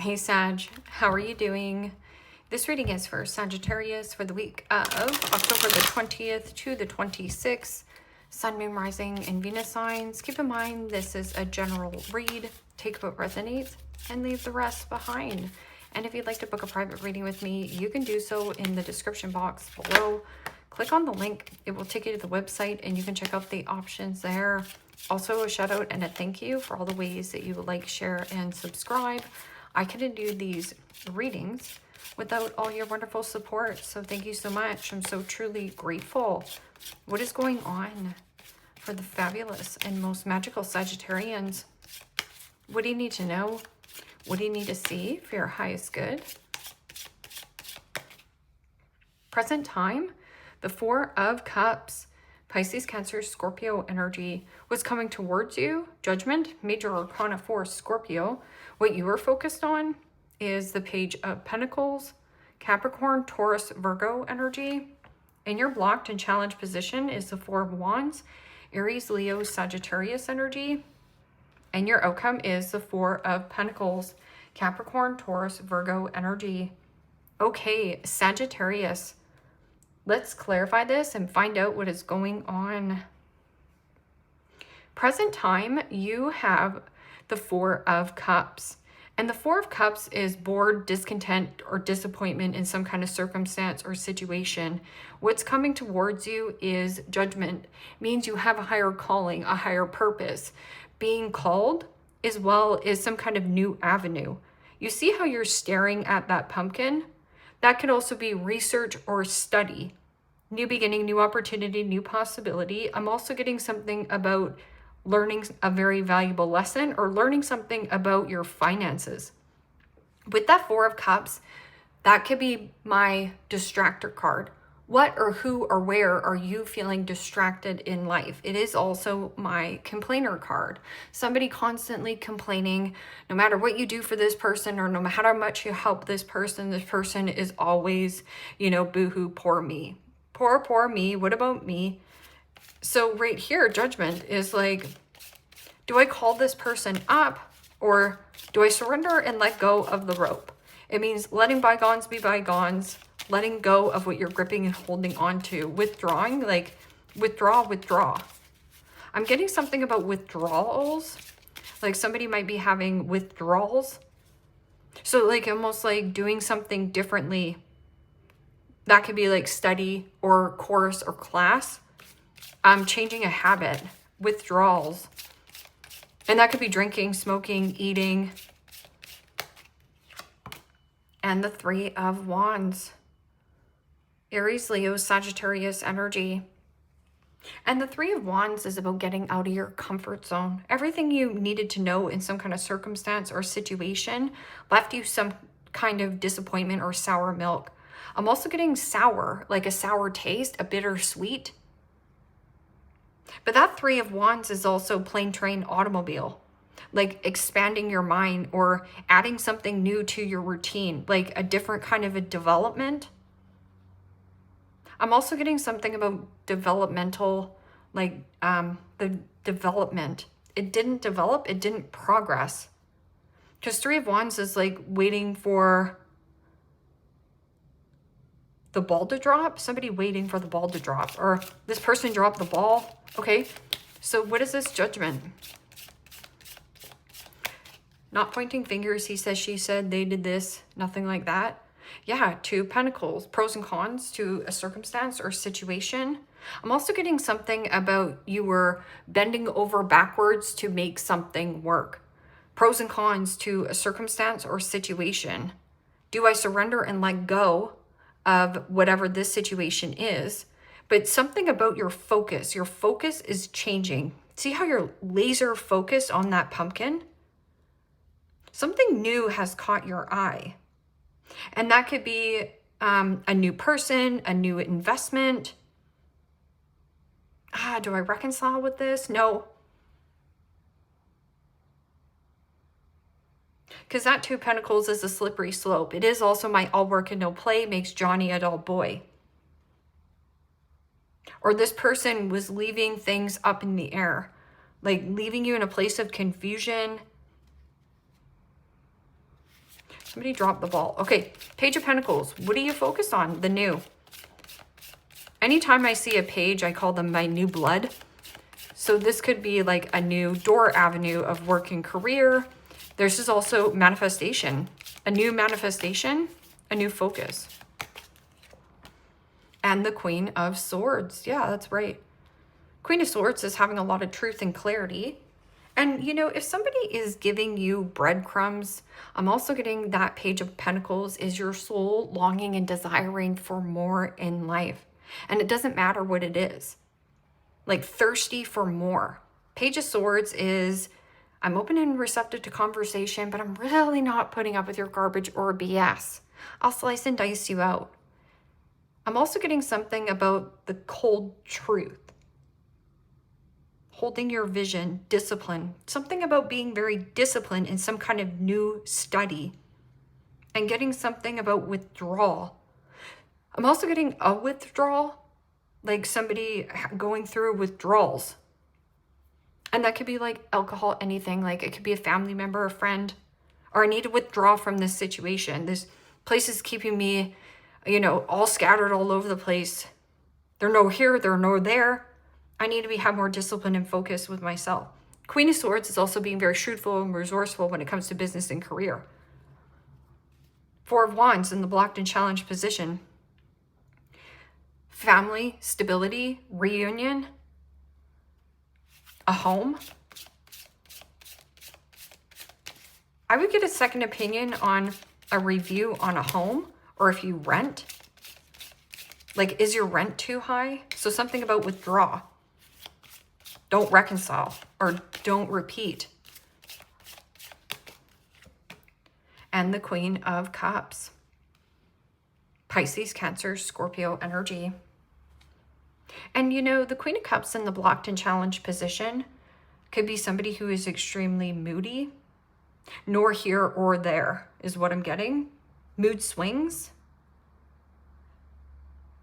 Hey Sag, how are you doing? This reading is for Sagittarius for the week of October the 20th to the 26th. Sun, Moon, Rising, and Venus signs. Keep in mind this is a general read. Take what resonates and leave the rest behind. And if you'd like to book a private reading with me, you can do so in the description box below. Click on the link. It will take you to the website and you can check out the options there. Also, a shout out and a thank you for all the ways that you like, share, and subscribe. I couldn't do these readings without all your wonderful support. So thank you so much. I'm so truly grateful. What is going on for the fabulous and most magical Sagittarians? What do you need to know? What do you need to see for your highest good? Present time, the Four of Cups. Pisces, Cancer, Scorpio energy was coming towards you. Judgment, Major Arcana 4, Scorpio. What you were focused on is the Page of Pentacles, Capricorn, Taurus, Virgo energy. And your blocked and challenged position is the Four of Wands, Aries, Leo, Sagittarius energy. And your outcome is the Four of Pentacles, Capricorn, Taurus, Virgo energy. Okay, Sagittarius. Let's clarify this and find out what is going on. Present time, you have the Four of Cups. And the Four of Cups is bored, discontent, or disappointment in some kind of circumstance or situation. What's coming towards you is judgment. Means you have a higher calling, a higher purpose. Being called as well as some kind of new avenue. You see how you're staring at that pumpkin? That could also be research or study. New beginning, new opportunity, new possibility. I'm also getting something about learning a very valuable lesson or learning something about your finances. With that Four of Cups, that could be my distractor card. What or who or where are you feeling distracted in life? It is also my complainer card. Somebody constantly complaining, no matter what you do for this person or no matter how much you help this person is always, boohoo, poor me. Poor me, what about me? So right here, judgment is like, do I call this person up or do I surrender and let go of the rope? It means letting bygones be bygones, letting go of what you're gripping and holding on to, withdrawing, like withdraw. I'm getting something about withdrawals, like somebody might be having withdrawals. So like almost like doing something differently. That could be like study or course or class. Changing a habit, withdrawals. And that could be drinking, smoking, eating. And the Three of Wands. Aries, Leo, Sagittarius energy. And the Three of Wands is about getting out of your comfort zone. Everything you needed to know in some kind of circumstance or situation left you some kind of disappointment or sour milk. I'm also getting sour, like a sour taste, a bittersweet. But that Three of Wands is also plane, train, automobile. Like expanding your mind or adding something new to your routine, like a different kind of a development. I'm also getting something about developmental, like the development. It didn't develop, it didn't progress. Because Three of Wands is like waiting for the ball to drop. Somebody waiting for the ball to drop. Or this person dropped the ball. Okay, so what is this judgment? Not pointing fingers, he said, she said, they did this, nothing like that. Yeah, Two of Pentacles, pros and cons to a circumstance or situation. I'm also getting something about you were bending over backwards to make something work. Pros and cons to a circumstance or situation. Do I surrender and let go of whatever this situation is? But something about your focus is changing. See how you're laser focused on that pumpkin? Something new has caught your eye. And that could be a new person, a new investment. Do I reconcile with this? No. Because that Two of Pentacles is a slippery slope. It is also my all work and no play makes Johnny a dull boy. Or this person was leaving things up in the air. Like leaving you in a place of confusion. Somebody dropped the ball. Okay, Page of Pentacles. What do you focus on? The new. Anytime I see a page, I call them my new blood. So this could be like a new door avenue of work and career. This is also manifestation. A new manifestation, a new focus. And the Queen of Swords. Yeah, that's right. Queen of Swords is having a lot of truth and clarity. And, you know, if somebody is giving you breadcrumbs, I'm also getting that Page of Pentacles is your soul longing and desiring for more in life. And it doesn't matter what it is. Like thirsty for more. Page of Swords is, I'm open and receptive to conversation, but I'm really not putting up with your garbage or BS. I'll slice and dice you out. I'm also getting something about the cold truth. Holding your vision, discipline, something about being very disciplined in some kind of new study, and getting something about withdrawal. I'm also getting a withdrawal, like somebody going through withdrawals. And that could be like alcohol, anything, like it could be a family member, a friend, or I need to withdraw from this situation. This place is keeping me, you know, all scattered all over the place. They're no here, they're no there. I need to have more discipline and focus with myself. Queen of Swords is also being very shrewdful and resourceful when it comes to business and career. Four of Wands in the blocked and challenged position. Family, stability, reunion, a home. I would get a second opinion on a review on a home, or if you rent. Like, is your rent too high? So something about withdraw. Don't reconcile or don't repeat. And the Queen of Cups. Pisces, Cancer, Scorpio energy. And you know, the Queen of Cups in the blocked and challenged position could be somebody who is extremely moody. Nor here or there is what I'm getting. Mood swings.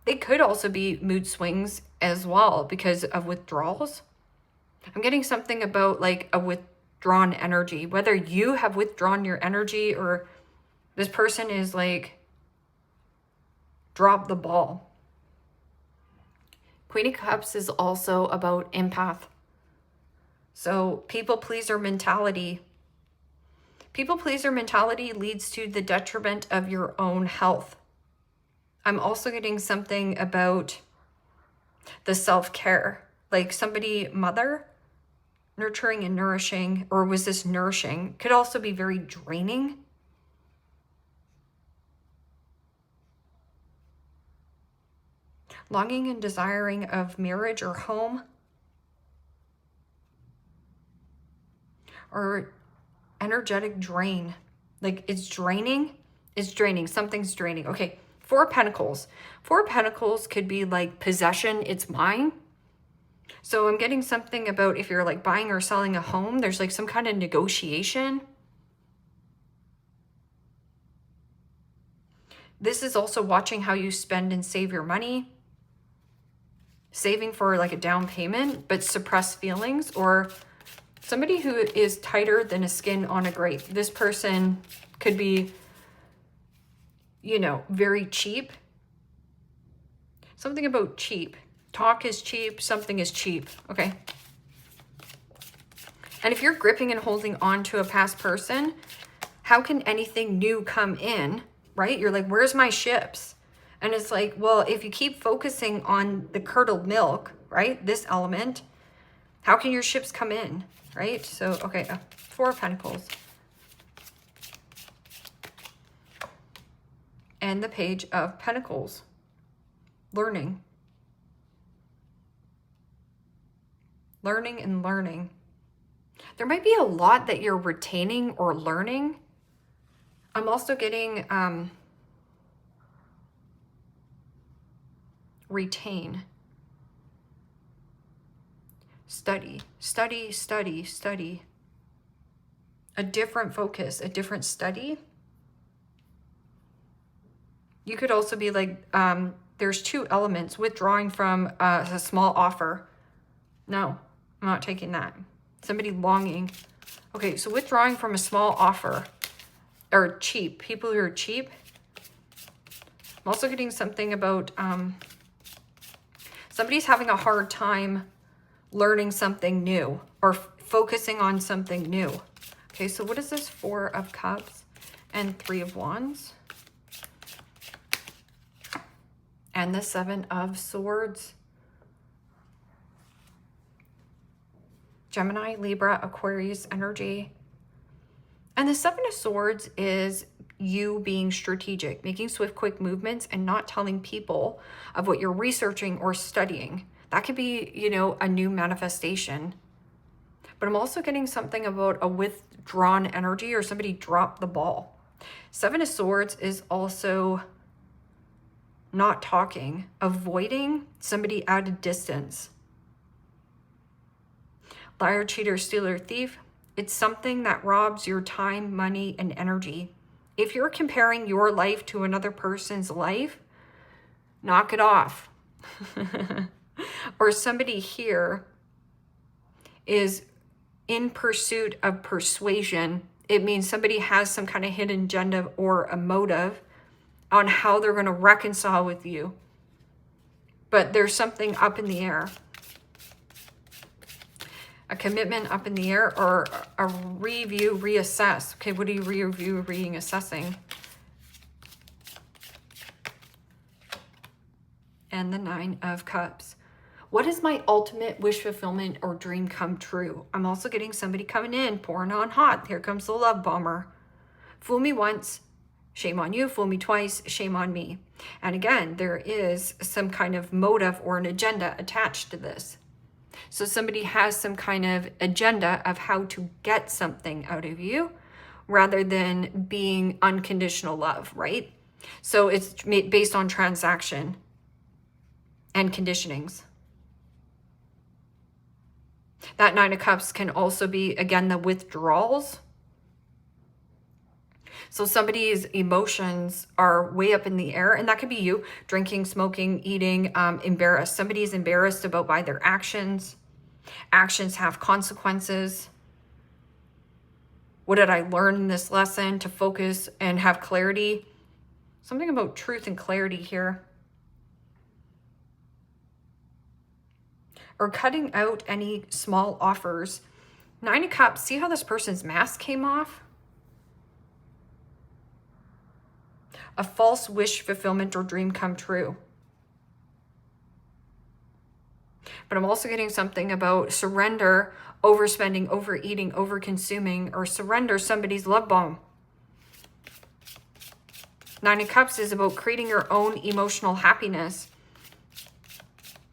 They could also be mood swings as well because of withdrawals. I'm getting something about like a withdrawn energy, whether you have withdrawn your energy or this person is like, drop the ball. Queen of Cups is also about empath. So people pleaser mentality. People pleaser mentality leads to the detriment of your own health. I'm also getting something about the self-care, like somebody, mother, nurturing and nourishing, or was this nourishing? Could also be very draining. Longing and desiring of marriage or home. Or energetic drain. Like it's draining. It's draining. Something's draining. Okay. Four of Pentacles. Four of Pentacles could be like possession. It's mine. So I'm getting something about if you're like buying or selling a home, there's like some kind of negotiation. This is also watching how you spend and save your money. Saving for like a down payment, but suppress feelings, or somebody who is tighter than a skin on a grape. This person could be, you know, very cheap. Something about cheap. Talk is cheap. Something is cheap. Okay. And if you're gripping and holding on to a past person, how can anything new come in, right? You're like, where's my ships? And it's like, well, if you keep focusing on the curdled milk, right? This element, how can your ships come in, right? So, okay, Four of Pentacles. And the Page of Pentacles. Learning. Learning and learning. There might be a lot that you're retaining or learning. I'm also getting retain. Study, study, study, study. A different focus, a different study. You could also be like, there's two elements. Withdrawing from a small offer. No, I'm not taking that. Somebody longing. Okay, so withdrawing from a small offer. or cheap, people who are cheap. I'm also getting something about somebody's having a hard time learning something new or focusing on something new. Okay, so what is this? 4 of Cups and 3 of Wands. And the 7 of Swords. Gemini, Libra, Aquarius energy. And the 7 of Swords is you being strategic, making swift, quick movements and not telling people of what you're researching or studying. That could be, you know, a new manifestation. But I'm also getting something about a withdrawn energy or somebody dropped the ball. 7 of Swords is also not talking, avoiding somebody at a distance. Liar, cheater, stealer, thief. It's something that robs your time, money, and energy. If you're comparing your life to another person's life, knock it off. Or somebody here is in pursuit of persuasion. It means somebody has some kind of hidden agenda or a motive on how they're going to reconcile with you. But there's something up in the air. A commitment up in the air, or a review, reassess. Okay, what are you review, reassessing? And the 9 of Cups. What is my ultimate wish fulfillment or dream come true? I'm also getting somebody coming in, pouring on hot. Here comes the love bomber. Fool me once, shame on you. Fool me twice, shame on me. And again, there is some kind of motive or an agenda attached to this. So somebody has some kind of agenda of how to get something out of you rather than being unconditional love, right? So it's based on transaction and conditionings. That 9 of Cups can also be, again, the withdrawals. So somebody's emotions are way up in the air, and that could be you, drinking, smoking, eating, embarrassed. Somebody's embarrassed about by their actions. Actions have consequences. What did I learn in this lesson to focus and have clarity? Something about truth and clarity here. Or cutting out any small offers. 9 of Cups, see how this person's mask came off? A false wish fulfillment or dream come true. But I'm also getting something about surrender, overspending, overeating, overconsuming, or surrender somebody's love bomb. 9 of Cups is about creating your own emotional happiness.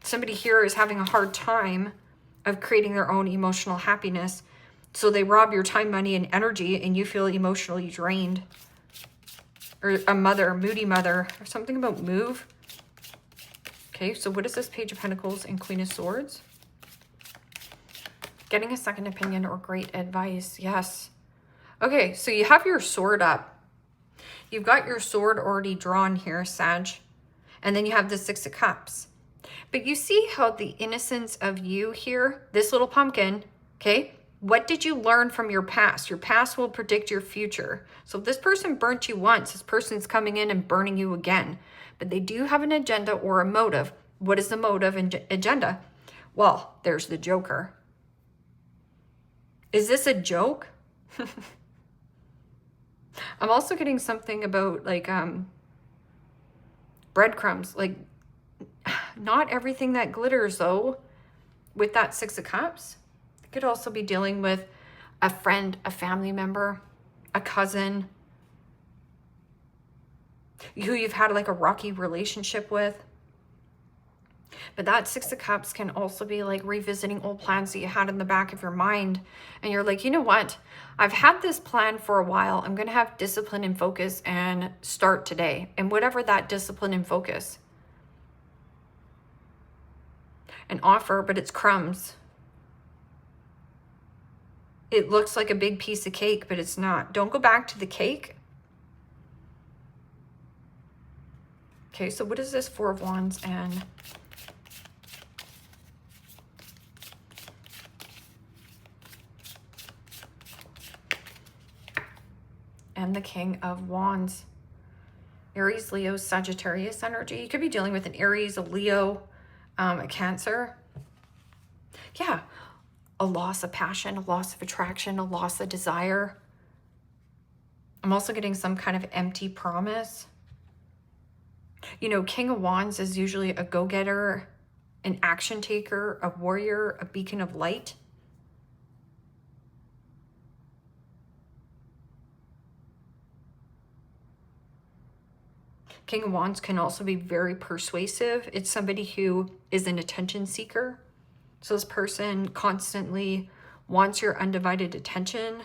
Somebody here is having a hard time of creating their own emotional happiness. So they rob your time, money, and energy, and you feel emotionally drained. Or a mother, moody mother, or something about move. Okay, so what is this? Page of Pentacles and Queen of Swords? Getting a second opinion or great advice. Yes. Okay, so you have your sword up. You've got your sword already drawn here, Sag. And then you have the 6 of Cups. But you see how the innocence of you here, this little pumpkin, okay? What did you learn from your past? Your past will predict your future. So if this person burnt you once, this person's coming in and burning you again. But they do have an agenda or a motive. What is the motive and agenda? Well, there's the Joker. Is this a joke? I'm also getting something about like breadcrumbs. Like not everything that glitters though. With that 6 of Cups. Could also be dealing with a friend, a family member, a cousin who you've had like a rocky relationship with. But that 6 of Cups can also be like revisiting old plans that you had in the back of your mind. And you're like, you know what? I've had this plan for a while. I'm going to have discipline and focus and start today. And whatever that discipline and focus. An offer, but it's crumbs. It looks like a big piece of cake, but it's not. Don't go back to the cake. Okay, so what is this? 4 of Wands and the King of Wands. Aries, Leo, Sagittarius energy. You could be dealing with an Aries, a Leo, a Cancer. Yeah, a loss of passion, a loss of attraction, a loss of desire. I'm also getting some kind of empty promise. You know, King of Wands is usually a go-getter, an action taker, a warrior, a beacon of light. King of Wands can also be very persuasive. It's somebody who is an attention seeker. So this person constantly wants your undivided attention.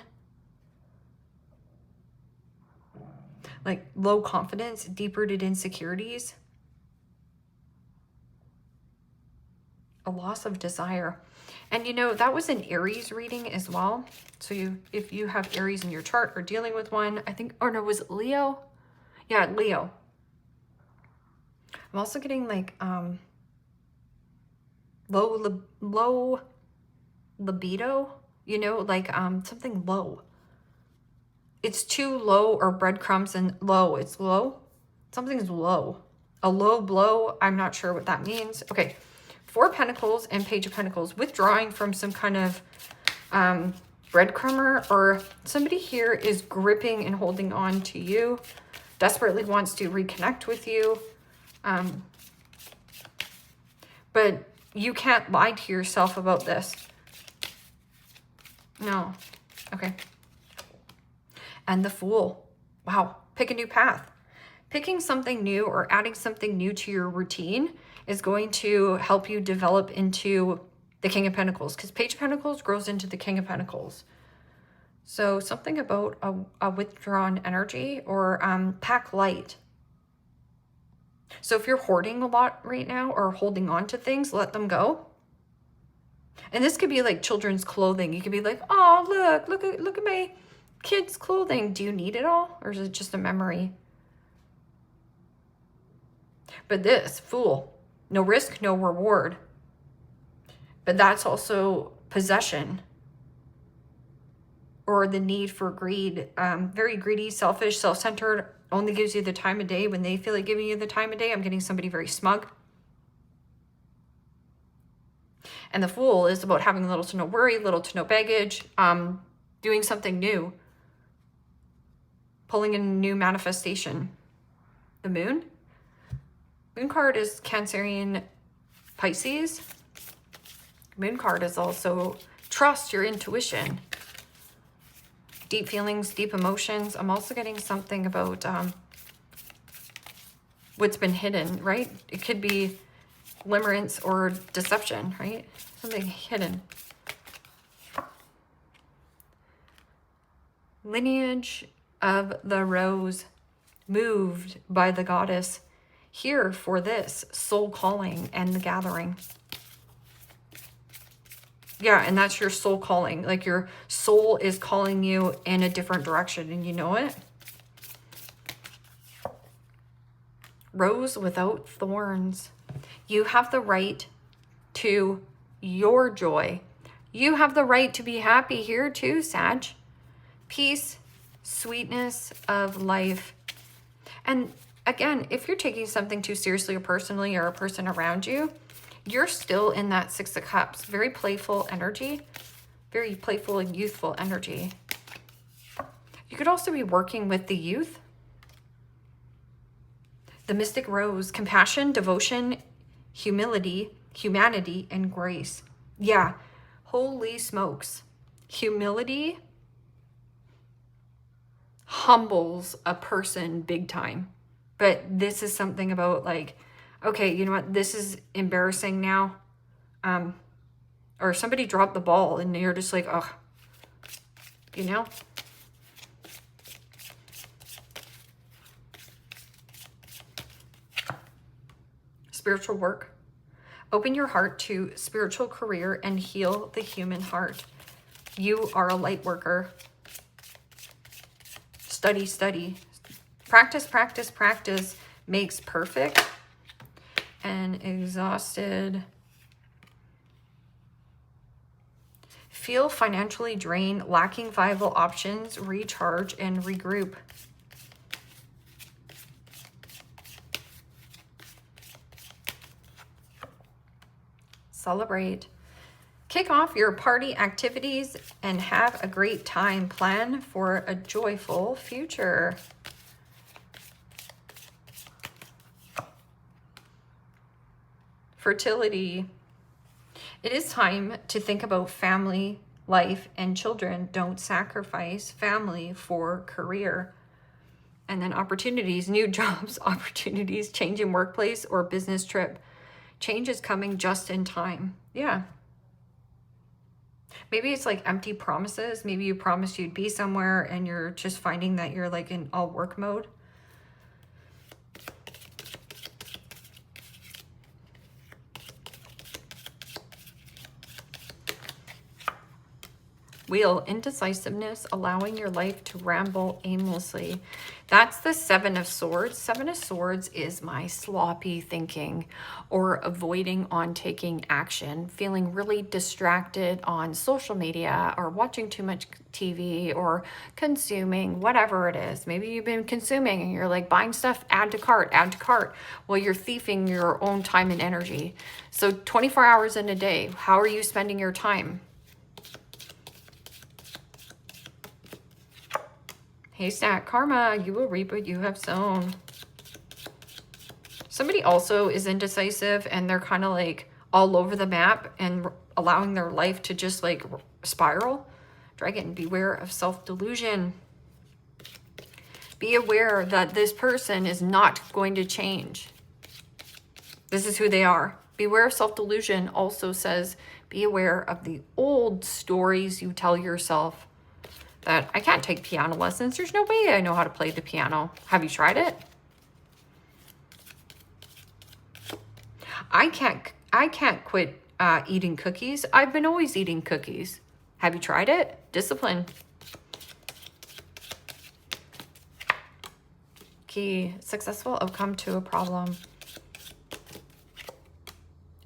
Like low confidence, deep-rooted insecurities. A loss of desire. And you know, that was an Aries reading as well. So if you have Aries in your chart or dealing with one, I think, or no, was it Leo? Yeah, Leo. I'm also getting like low libido, you know, like something low. It's too low, or breadcrumbs and low. It's low. Something's low. A low blow. I'm not sure what that means. Okay. 4 of Pentacles and Page of Pentacles. Withdrawing from some kind of breadcrumber, or somebody here is gripping and holding on to you. Desperately wants to reconnect with you. But you can't lie to yourself about this. No. Okay. And the Fool. Wow. Pick a new path. Picking something new or adding something new to your routine is going to help you develop into the King of Pentacles, because Page of Pentacles grows into the King of Pentacles. So something about a withdrawn energy, or pack light. So if you're hoarding a lot right now or holding on to things, let them go. And this could be like children's clothing. You could be like, oh, look at my kids' clothing. Do you need it all? Or is it just a memory? But this, Fool, no risk, no reward. But that's also possession, or the need for greed. Very greedy, selfish, self-centered, only gives you the time of day when they feel like giving you the time of day. I'm getting somebody very smug. And the Fool is about having little to no worry, little to no baggage, doing something new, pulling in a new manifestation. The Moon. Moon card is Cancerian Pisces. Moon card is also trust your intuition. Deep feelings, deep emotions. I'm also getting something about what's been hidden, right? It could be limerence or deception, right? Something hidden. Lineage of the Rose, moved by the goddess, here for this soul calling and the gathering. Yeah, and that's your soul calling. Like your soul is calling you in a different direction, and you know it. Rose without thorns. You have the right to your joy. You have the right to be happy here too, Sag. Peace, sweetness of life. And again, if you're taking something too seriously or personally, or a person around you, you're still in that 6 of Cups. Very playful energy. Very playful and youthful energy. You could also be working with the youth. The Mystic Rose. Compassion, devotion, humility, humanity, and grace. Yeah. Holy smokes. Humility humbles a person big time. But this is something about like, okay, you know what? This is embarrassing now. Or somebody dropped the ball and you're just like, oh, you know? Spiritual work. Open your heart to spiritual career and heal the human heart. You are a light worker. Study, study. Practice, practice, practice makes perfect. And exhausted. Feel financially drained, lacking viable options, recharge and regroup. Celebrate. Kick off your party activities and have a great time. Plan for a joyful future. Fertility. It is time to think about family, life, and children. Don't sacrifice family for career. And then opportunities, new jobs, opportunities, change in workplace or business trip. Change is coming just in time. Yeah. Maybe it's like empty promises. Maybe you promised you'd be somewhere and you're just finding that you're like in all work mode. Wheel, indecisiveness, allowing your life to ramble aimlessly. That's the Seven of Swords. Seven of Swords is my sloppy thinking or avoiding on taking action, feeling really distracted on social media or watching too much TV or consuming, whatever it is. Maybe you've been consuming and you're like buying stuff, add to cart, add to cart. Well, you're thieving your own time and energy. So 24 hours in a day, how are you spending your time? Haystack, karma, you will reap what you have sown. Somebody also is indecisive and they're kind of like all over the map and allowing their life to just like spiral. Dragon, beware of self-delusion. Be aware that this person is not going to change. This is who they are. Beware of self-delusion also says, be aware of the old stories you tell yourself. That I can't take piano lessons. There's no way I know how to play the piano. Have you tried it? I can't quit eating cookies. I've been always eating cookies. Have you tried it? Discipline. Key, successful outcome to a problem.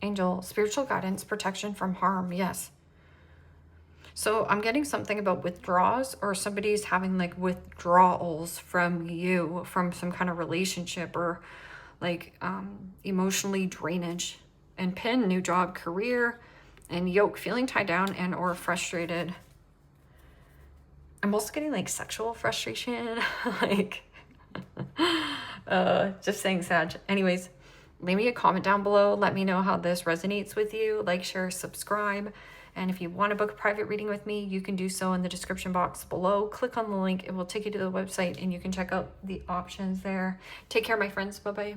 Angel, spiritual guidance, protection from harm. Yes. So I'm getting something about withdrawals, or somebody's having like withdrawals from you, from some kind of relationship, or like emotionally drainage. And pin, new job, career, and yoke, feeling tied down and or frustrated. I'm also getting like sexual frustration, like just saying Sag. Anyways, leave me a comment down below. Let me know how this resonates with you. Like, share, subscribe. And if you want to book a private reading with me, you can do so in the description box below. Click on the link. It will take you to the website and you can check out the options there. Take care, my friends. Bye-bye.